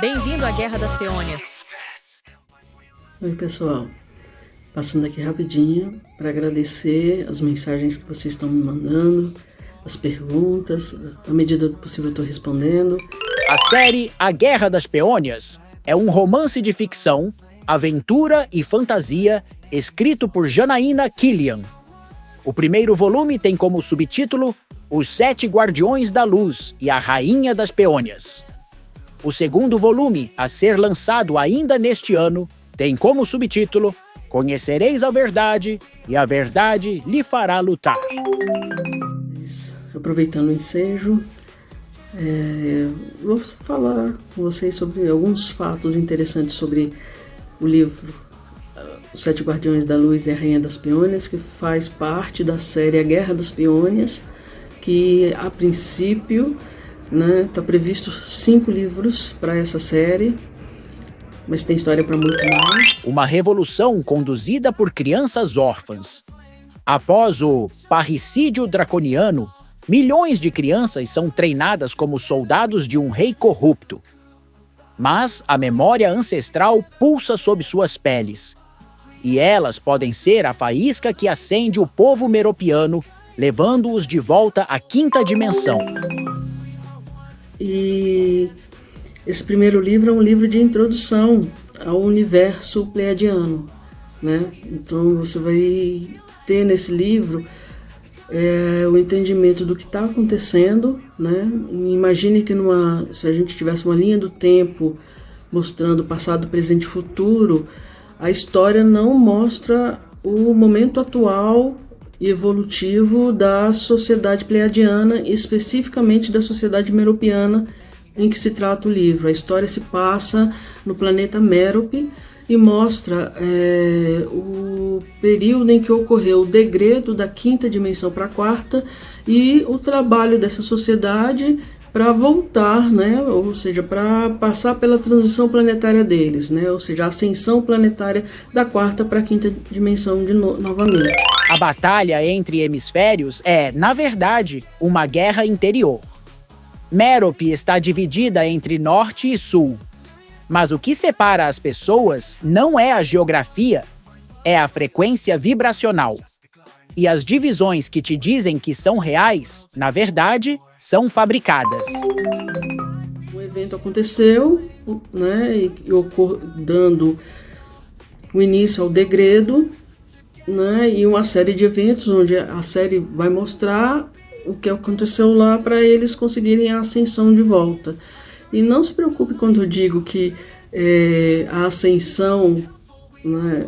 Bem-vindo à Guerra das Peônias. Oi, pessoal. Passando aqui rapidinho para agradecer as mensagens que vocês estão me mandando, as perguntas, à medida do possível eu estou respondendo. A série A Guerra das Peônias é um romance de ficção, aventura e fantasia escrito por Janaína Killian. O primeiro volume tem como subtítulo Os Sete Guardiões da Luz e a Rainha das Peônias. O segundo volume, a ser lançado ainda neste ano, tem como subtítulo Conhecereis a Verdade e a Verdade lhe fará lutar. Aproveitando o ensejo, vou falar com vocês sobre alguns fatos interessantes sobre o livro Os Sete Guardiões da Luz e a Rainha das Peônias, que faz parte da série A Guerra das Peônias, que a princípio está previsto 5 livros para essa série, mas tem história para muito mais. Uma revolução conduzida por crianças órfãs. Após o parricídio draconiano, milhões de crianças são treinadas como soldados de um rei corrupto. Mas a memória ancestral pulsa sob suas peles. E elas podem ser a faísca que acende o povo meropiano, levando-os de volta à quinta dimensão. E esse primeiro livro é um livro de introdução ao universo pleiadiano, né? Então você vai ter nesse livro o entendimento do que está acontecendo, né? Imagine que se a gente tivesse uma linha do tempo mostrando passado, presente e futuro, a história não mostra o momento atual e evolutivo da sociedade pleiadiana, especificamente da sociedade meropiana em que se trata o livro. A história se passa no planeta Merope e mostra o período em que ocorreu o degredo da quinta dimensão para a quarta e o trabalho dessa sociedade para voltar, né? Ou seja, para passar pela transição planetária deles, né? Ou seja, a ascensão planetária da quarta para a quinta dimensão novamente. A batalha entre hemisférios é, na verdade, uma guerra interior. Merope está dividida entre norte e sul. Mas o que separa as pessoas não é a geografia, é a frequência vibracional. E as divisões que te dizem que são reais, na verdade, são fabricadas. O evento aconteceu, né, e dando o início ao degredo, né, e uma série de eventos onde a série vai mostrar o que aconteceu lá para eles conseguirem a ascensão de volta. E não se preocupe quando eu digo que a ascensão, né,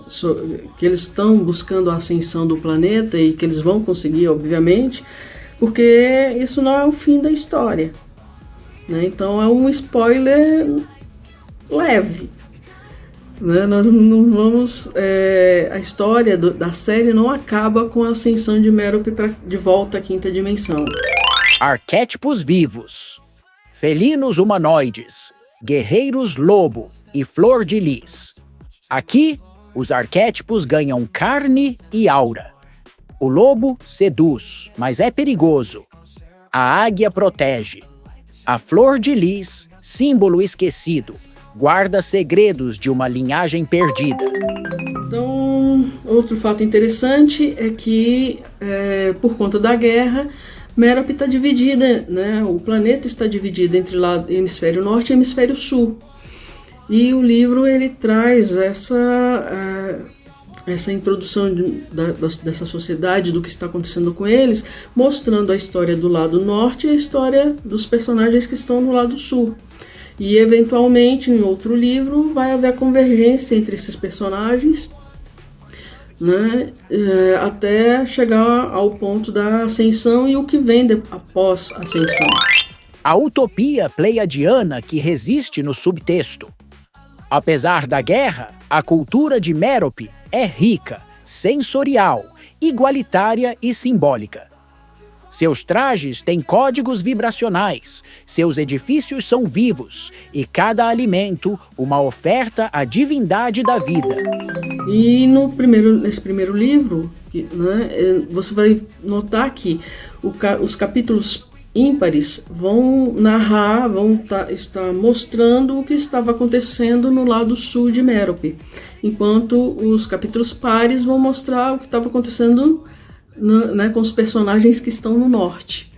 que eles estão buscando a ascensão do planeta e que eles vão conseguir, obviamente, porque isso não é o fim da história, né? Então é um spoiler leve, né? Nós não vamos, a história da série não acaba com a ascensão de Merope de volta à quinta dimensão. Arquétipos vivos. Felinos humanoides, guerreiros lobo e flor de lis. Aqui, os arquétipos ganham carne e aura. O lobo seduz, mas é perigoso. A águia protege. A flor de lis, símbolo esquecido, guarda segredos de uma linhagem perdida. Então, outro fato interessante é que, por conta da guerra, Merope está dividida, né? O planeta está dividido entre hemisfério norte e hemisfério sul. E o livro ele traz essa introdução dessa sociedade, do que está acontecendo com eles, mostrando a história do lado norte e a história dos personagens que estão no lado sul. E, eventualmente, em outro livro, vai haver a convergência entre esses personagens, né, até chegar ao ponto da ascensão e o que vem após a ascensão. A utopia pleiadiana que resiste no subtexto. Apesar da guerra, a cultura de Merope é rica, sensorial, igualitária e simbólica. Seus trajes têm códigos vibracionais, seus edifícios são vivos e cada alimento uma oferta à divindade da vida. E nesse primeiro livro, né, você vai notar que os capítulos ímpares vão narrar, estar mostrando o que estava acontecendo no lado sul de Mérope, enquanto os capítulos pares vão mostrar o que estava acontecendo com os personagens que estão no norte,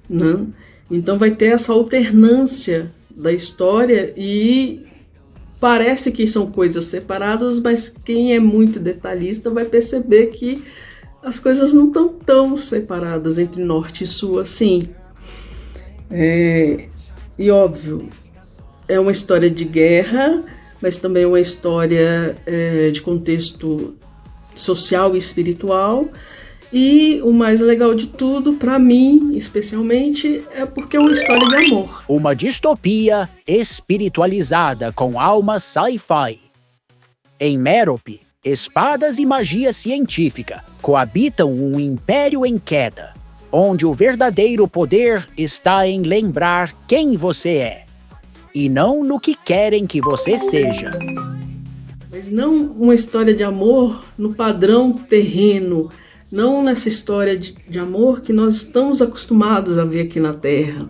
né? Então vai ter essa alternância da história e parece que são coisas separadas, mas quem é muito detalhista vai perceber que as coisas não estão tão separadas entre norte e sul assim. E óbvio, é uma história de guerra, mas também é uma história de contexto social e espiritual. E o mais legal de tudo, para mim, especialmente, é porque é uma história de amor. Uma distopia espiritualizada com alma sci-fi. Em Mérope, espadas e magia científica coabitam um império em queda, onde o verdadeiro poder está em lembrar quem você é, e não no que querem que você seja. Mas não uma história de amor no padrão terreno, não nessa história de amor que nós estamos acostumados a ver aqui na Terra.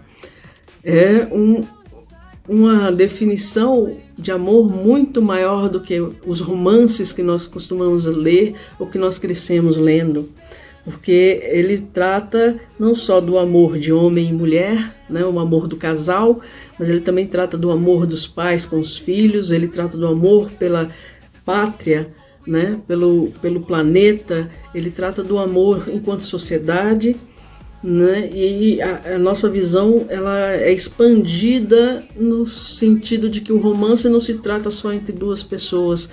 É uma definição de amor muito maior do que os romances que nós costumamos ler ou que nós crescemos lendo. Porque ele trata não só do amor de homem e mulher, né, o amor do casal, mas ele também trata do amor dos pais com os filhos, ele trata do amor pela pátria, né, pelo planeta, ele trata do amor enquanto sociedade, né, e a nossa visão ela é expandida no sentido de que o romance não se trata só entre duas pessoas,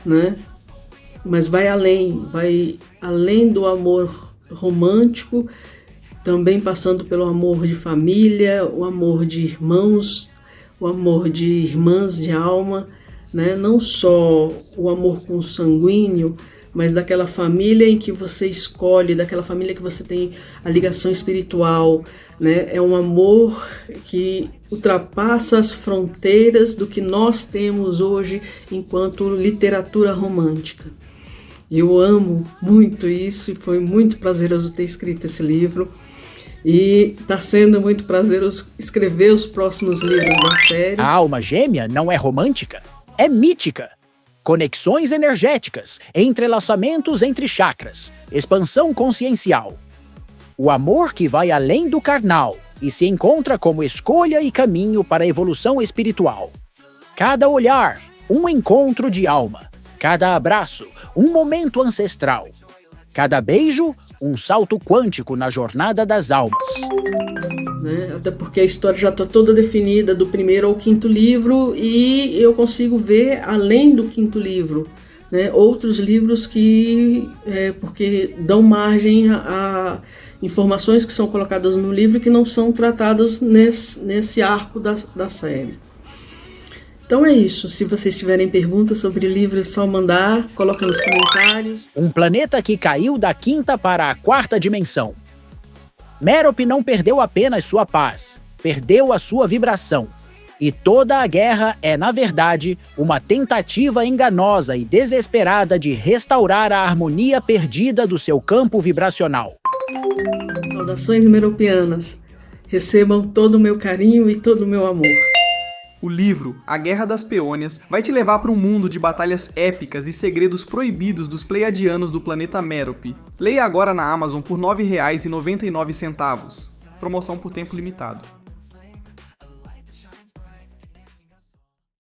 né, mas vai além do amor romântico, também passando pelo amor de família, o amor de irmãos, o amor de irmãs de alma, né? Não só o amor consanguíneo, mas daquela família em que você escolhe, daquela família que você tem a ligação espiritual, né? É um amor que ultrapassa as fronteiras do que nós temos hoje enquanto literatura romântica. Eu amo muito isso e foi muito prazeroso ter escrito esse livro. E está sendo muito prazeroso escrever os próximos livros da série. A alma gêmea não é romântica, é mítica. Conexões energéticas, entrelaçamentos entre chakras, expansão consciencial. O amor que vai além do carnal e se encontra como escolha e caminho para a evolução espiritual. Cada olhar, um encontro de alma. Cada abraço, um momento ancestral. Cada beijo, um salto quântico na jornada das almas. Né? Até porque a história já está toda definida do primeiro ao quinto livro e eu consigo ver além do quinto livro, né? Outros livros porque dão margem a informações que são colocadas no livro que não são tratadas nesse arco da série. Então é isso. Se vocês tiverem perguntas sobre o livro, é só mandar, coloca nos comentários. Um planeta que caiu da quinta para a quarta dimensão. Mérope não perdeu apenas sua paz, perdeu a sua vibração. E toda a guerra é, na verdade, uma tentativa enganosa e desesperada de restaurar a harmonia perdida do seu campo vibracional. Saudações meropianas. Recebam todo o meu carinho e todo o meu amor. O livro, A Guerra das Peônias, vai te levar para um mundo de batalhas épicas e segredos proibidos dos pleiadianos do planeta Mérope. Leia agora na Amazon por R$ 9,99. Promoção por tempo limitado.